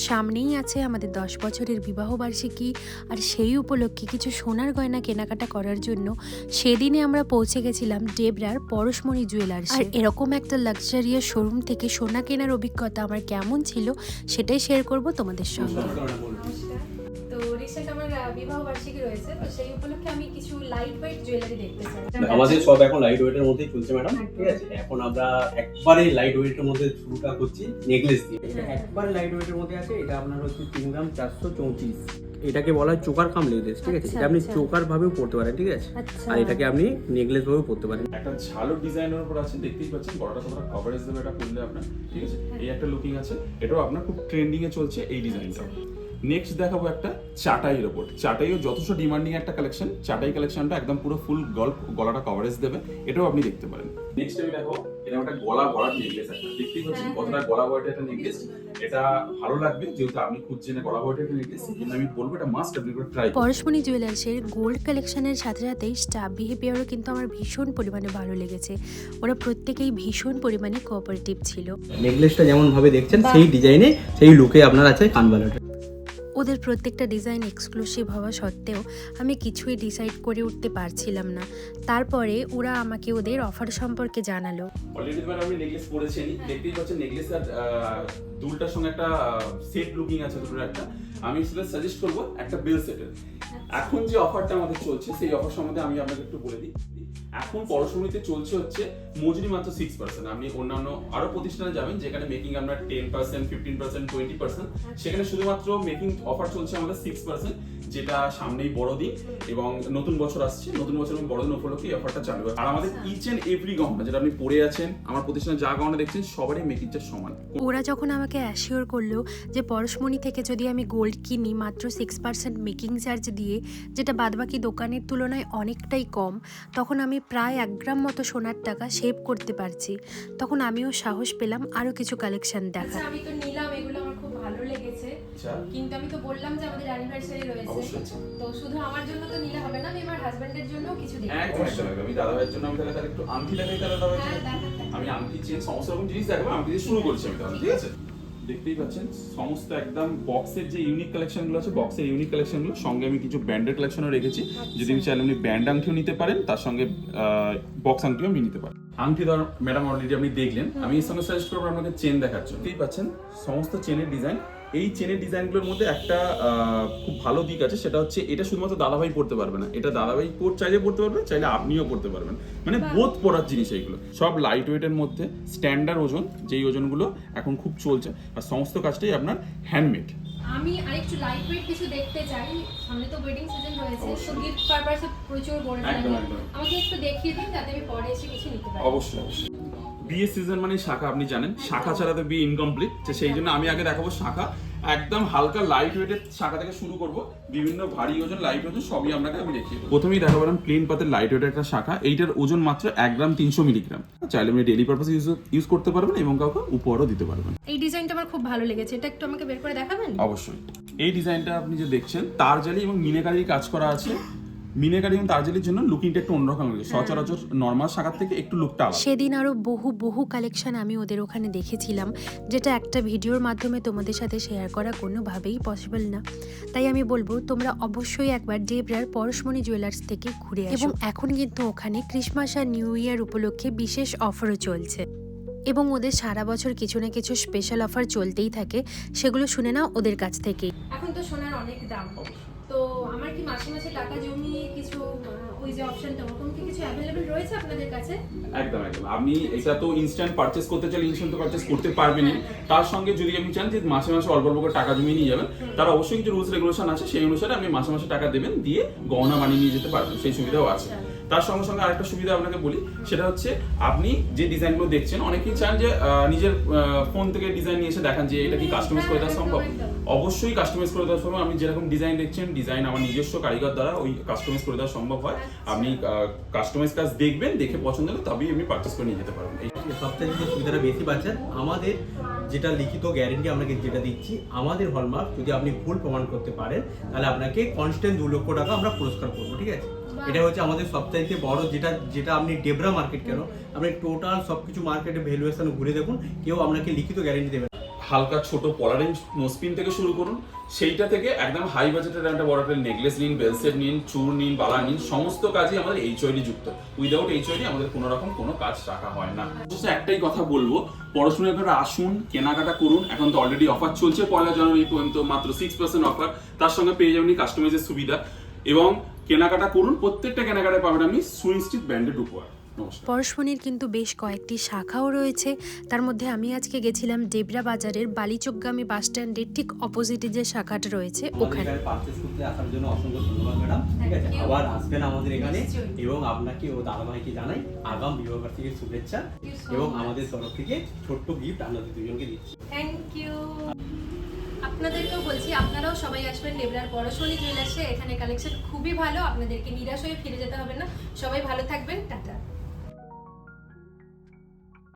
সামনেই আছে আমাদের 10 বছরের বিবাহবার্ষিকী, আর সেই উপলক্ষে কিছু সোনার গয়না কেনাকাটা করার জন্য সেদিনে আমরা পৌঁছে গেছিলাম ডেবরার পরশমণি জুয়েলার্স। আর এরকম একটা লাক্সারিয়াস শোরুম থেকে সোনা কেনার অভিজ্ঞতা আমার কেমন ছিল সেটাই শেয়ার করব তোমাদের সঙ্গে। তো রিসেন্ট আমার বিবাহ বার্ষিকী রয়েছে, তো সেই উপলক্ষে আমি কিছু লাইট ওয়েট জুয়েলারি দেখতে চাই। আমাদের সব এখন লাইট ওয়েটের মধ্যেই চলছে ম্যাডাম, ঠিক আছে। এখন আমরা একবারে লাইট ওয়েটের মধ্যে শুরুটা করছি নেকলেস দিয়ে। এটা একবারে লাইট ওয়েটের মধ্যে আছে। এটা আপনার হচ্ছে 3 গ্রাম 434। এটাকে বলা হয় চোকার কাম নেকলেস, ঠিক আছে। এটা আপনি চোকার ভাবেও পড়তে পারেন, ঠিক আছে। আর এটাকে আপনি নেকলেস ভাবেও পড়তে পারেন। একটা ঝালর ডিজাইনের উপর আছে, দেখতেই পাচ্ছেন গলাটা কতটা কভারেজ দেবে এটা পরলে আপনার, ঠিক আছে। এই একটা লুকিং আছে, এটাও আপনার খুব ট্রেন্ডিং এ চলছে এই ডিজাইনটা। নেক্সট দেখাবো একটা চাটাইয়ের ওপর। চাটাইও যথেষ্ট ডিমান্ডিং একটা কালেকশন। চাটাই কালেকশনটা একদম পুরো ফুল গলাটা কভারেজ দেবে, এটাও আপনি দেখতে পারেন। নেক্সট আমি দেখো এটা একটা গলা ভরাট নেকলেস, একটা দেখতেই পাচ্ছেন কতটা গলা ভরাট একটা নেকলেস। এটা ভালো লাগবে যেহেতু আপনি খুঁজছেন গলা ভরাট একটা নেকলেস, এই আমি বলবো এটা মাস্ট আপনি করে ট্রাই করুন। পরশমণি জুয়েলার্সের গোল্ড কালেকশনের সাথে সাথে স্টাফ বিহেভিয়ারও কিন্তু আমার ভীষণ পরিমাণে ভালো লেগেছে। ওরা প্রত্যেকেই ভীষণ পরিমাণে কোঅপারেটিভ ছিল। নেকলেসটা যেমন ভাবে দেখছেন সেই ডিজাইনে সেই লুকে আপনার আছে কানবালাটা। ওদের প্রত্যেকটা ডিজাইন এক্সক্লুসিভ হওয়া সত্ত্বেও আমি কিছুই ডিসাইড করে উঠতে পারছিলাম না। তারপরে ওরা আমাকে ওদের অফার সম্পর্কে জানালো। অলরেডি আমি নেকলেস পরেছেন, দেখতেই পাচ্ছেন নেকলেস আর দুলটার সঙ্গে একটা সেট লুকিং আছে দুটোর একটা। আমি সেটা সাজেস্ট করবো একটা বেল সেটের। এখন যে অফারটা আমাদের চলছে সেই অফার সম্বন্ধে আমি আপনাকে একটু বলে দিই। এখন পরশমণিতে চলছে হচ্ছে মজুরি মাত্র 6%। আপনি অন্যান্য আরো প্রতিষ্ঠানে যাবেন যেখানে মেকিং আমরা 10%, 15%, 20%, সেখানে শুধুমাত্র মেকিং অফার চলছে আমাদের 6%, যেটা সামনেই বড়দিন এবং নতুন বছর আসছে। নতুন বছর এবং বড়দিন উপলক্ষে এই অফারটা চালু হয়। আর আমাদের ইচ এন্ড এভরি গহনা যেটা আপনি পরে আছেন আমার প্রতিষ্ঠানে যা গহনা দেখছেন সবারই মেকিং চার্জ সমান। ওরা যখন আমাকে অ্যাসিওর করলো যে পরশমণি থেকে যদি আমি গোল্ড কিনি মাত্র 6% মেকিং চার্জ দিয়ে, যেটা বাদবাকি দোকানের তুলনায় অনেকটাই কম, তখন আমি প্রায় 1 গ্রাম মতো সোনার টাকা সেভ করতে পারছি। তখন আমিও সাহস পেলাম আরো কিছু কালেকশন দেখা। আমি তো নিলাম, এগুলো আমার খুব ভালো লেগেছে, কিন্তু আমি তো বললাম যে আমাদের অ্যানিভার্সারি রয়েছে, তো শুধু আমার জন্য তো নিলে হবে না, আমি আমার হাজবেন্ডের জন্য কিছু দেখব। একদম আমি দাদাভাইয়ের জন্য আমি তাহলে একটু আংটি দেখাই তাহলে দাদাভাই। আমি আংটি চেন সমস্ত রকম জিনিস দেখাবো, আংটি দিয়ে শুরু করছি আমি তাহলে, ঠিক আছে। দেখতেই পাচ্ছেন সমস্ত একদম বক্সের যে ইউনিক কালেকশনগুলো আছে, বক্সের ইউনিক কালেকশনগুলো সঙ্গে আমি কিছু ব্যান্ডের কালেকশনও রেখেছি। যদি আমি চাইলে আপনি ব্যান্ড আংটিও নিতে পারেন, তার সঙ্গে বক্স আংটিও আপনি নিতে পারেন। আংটি ধর ম্যাডাম অলরেডি আপনি দেখলেন, আমি এর সঙ্গে সাজেস্ট করবো আপনাকে চেন দেখার জন্য। দেখতেই পাচ্ছেন সমস্ত চেনের ডিজাইন। এই চেনের ডিজাইনগুলোর মধ্যে একটা খুব ভালো দিক আছে, সেটা হচ্ছে এটা শুধুমাত্র দাদাভাই পড়তে পারবে না, এটা দাদাভাই চাইলে পড়তে পারবে, চাইলে আপনিও পড়তে পারবেন, মানে বোধ পড়ার জিনিস এইগুলো। সব লাইট ওয়েটের মধ্যে স্ট্যান্ডার্ড ওজন, যেই ওজনগুলো এখন খুব চলছে, আর সমস্ত কাজটাই আপনার হ্যান্ডমেড। আমি আরেকটু লাইট ওয়েট কিছু দেখতে চাই, সামনে তো ওয়েডিং সিজন রয়েছে, তো গিফট পারপাসে প্রচুর বড় লাগে, আমাকে একটু দেখিয়ে দিন যাতে আমি পরে এসে কিছু নিতে পারি। অবশ্যই অবশ্যই। বিয়ে সিজন মানে শাখা, আপনি জানেন শাখা ছাড়া তো বিয়ে ইনকমপ্লিট। সেই জন্য আমি আগে দেখাবো শাখা, একদম হালকা লাইট ওয়েটের শাখা থেকে শুরু করব, বিভিন্ন ভারী ওজন লাইট ওজন সবই আপনাকে আমি দেখিয়ে দেবো। প্রথমেই দেখাবো প্লেন পাতের লাইট ওয়েটের একটা শাখা। এইটার ওজন মাত্র 1 গ্রাম 300 মিলিগ্রাম। চাইলে আপনি ডেইলি পারপাসে ইউজ করতে পারবেন এবং কাউকে উপহারও দিতে পারবেন। এই ডিজাইনটা আমার খুব ভালো লেগেছে, এটা একটু আমাকে বের করে দেখাবেন? অবশ্যই। এই ডিজাইনটা আপনি যে দেখছেন তারজালি এবং মিনাকারির কাজ করা আছে। মিনাকারি এবং তারজালির জন্য লুকিংটা একটু অন্যরকম লাগে, সচরাচর নর্মাল শাখার থেকে একটু লুকটা আলাদা। সেদিন আরো বহু কালেকশন আমি ওদের ওখানে দেখেছিলাম, যেটা একটা ভিডিওর মাধ্যমে তোমাদের সাথে শেয়ার করা কোনোভাবেই পসিবল না। তাই আমি বলবো তোমরা অবশ্যই একবার ডেবরার পরশমণি জুয়েলার্স থেকে ঘুরে আসো। এবং এখন কিন্তু ওখানে ক্রিসমাস আর নিউ ইয়ার উপলক্ষে বিশেষ অফারও চলছে, এবং ওদের সারা বছর কিছু না কিছু স্পেশাল অফার চলতেই থাকে। সেগুলো শুনে নাও ওদের কাছ থেকেই। এখন তো সোনার অনেক দাম, তো আমার কি মাসে মাসে টাকা জমিয়ে কিছু ওই যে অপশনটা ওরকম কি কিছু অ্যাভেলেবল রয়েছে আপনাদের কাছে? একদম একদম। আপনি এটা তো ইনস্ট্যান্ট পারচেজ করতে চাইলে ইনস্ট্যান্ট তো পারচেজ করতে পারবেনই। তার সঙ্গে যদি আপনি চান যে মাসে মাসে অল্প অল্প করে টাকা জমিয়ে নিয়ে যাবেন, তার অবশ্যই কিছু রুলস রেগুলেশন আছে, সেই অনুসারে আপনি মাসে মাসে টাকা দেবেন, দিয়ে গহনা বানিয়ে নিয়ে যেতে পারবেন, সেই সুবিধাও আছে। তার সঙ্গে সঙ্গে আরেকটা সুবিধা আপনাকে বলি, সেটা হচ্ছে আপনি যে ডিজাইনগুলো দেখছেন, অনেকেই চান যে নিজের ফোন থেকে ডিজাইন নিয়ে এসে দেখান যে এটা কি কাস্টমাইজ করে দেওয়া সম্ভব। অবশ্যই কাস্টমাইজ করে দেওয়া সম্ভব। আপনি যেরকম ডিজাইন দেখছেন, ডিজাইন আমার নিজস্ব কারিগর দ্বারা ওই কাস্টমাইজ করে দেওয়া সম্ভব হয়। আপনি কাস্টমাইজ কাজ দেখবেন, দেখে পছন্দ হলে তবেই আপনি পারচেজ করে নিয়ে যেতে পারবেন। সবথেকে যে সুবিধাটা বেশি পাচ্ছেন, আমাদের যেটা লিখিত গ্যারেন্টি আপনাকে যেটা দিচ্ছি, আমাদের হলমার্ক যদি আপনি ভুল প্রমাণ করতে পারেন তাহলে আপনাকে কনস্ট্যান্ট 2 লক্ষ টাকা আমরা পুরস্কার করবো, ঠিক আছে। এটা হচ্ছে আমাদের সবচাইতে বড়, যেটা আপনি ডেবরা মার্কেট কেন, আপনি টোটাল সবকিছু মার্কেটে ভ্যালুয়েশন ঘুরে দেখুন, কেউ আপনাকে লিখিত গ্যারেন্টি দেবে। হালকা ছোট পলারিং নোসপিন থেকে শুরু করুন, সেইটা থেকে একদম হাই বাজেটের একটা বড় একটা নেকলেস নিন, বেলসেট নিন, চূড় নিন, বালা নিন, সমস্ত কাজই আমাদের HYD যুক্ত। উইদাউট HYD আমাদের কোনো রকম কোনো কাজ রাখা হয় না। অবশ্য একটাই কথা বলবো, পড়াশোনা করে আসুন, কেনাকাটা করুন। এখন তো অলরেডি অফার চলছে 1 জানুয়ারি পর্যন্ত, মাত্র 6% অফার, তার সঙ্গে পেয়ে যাবেন কাস্টমাইজের সুবিধা, এবং কেনাকাটা করুন। প্রত্যেকটা কেনাকাটায় পাবেন আপনি সুনিশ্চিত ব্র্যান্ডেড উপহার। নমস্কার। পরশমণির কিন্তু বেশ কয়েকটি শাখাও রয়েছে। তার মধ্যে আমি আজকে গেছিলাম ডেবরা বাজারের বালিচকগামী বাস স্ট্যান্ডের ঠিক অপোজিটে যে শাখাটা রয়েছে ওখানে। পারচেজ করতে আসার জন্য অসংখ্য ধন্যবাদ ম্যাডাম, ঠিক আছে? Thank you. আবার আসবেন আমাদের এখানে, নিশ্চয়ই। এবং আপনাকে ও দাদাভাইকে জানাই আগাম বিবাহবার্ষিকীর শুভেচ্ছা, Thank you so এবং much. আমাদের তরফ থেকে ছোট্ট গিফট আপনাদের দুজনকে দিচ্ছি। Thank you. আপনাদেরকেও বলছি আপনারাও সবাই আসবেন ডেবরার পরশমণি জুয়েলার্সে। এখানে কালেকশন খুবই ভালো, আপনাদেরকে নিরাশ হয়ে ফিরে যেতে হবে না। সবাই ভালো থাকবেন, টাটা।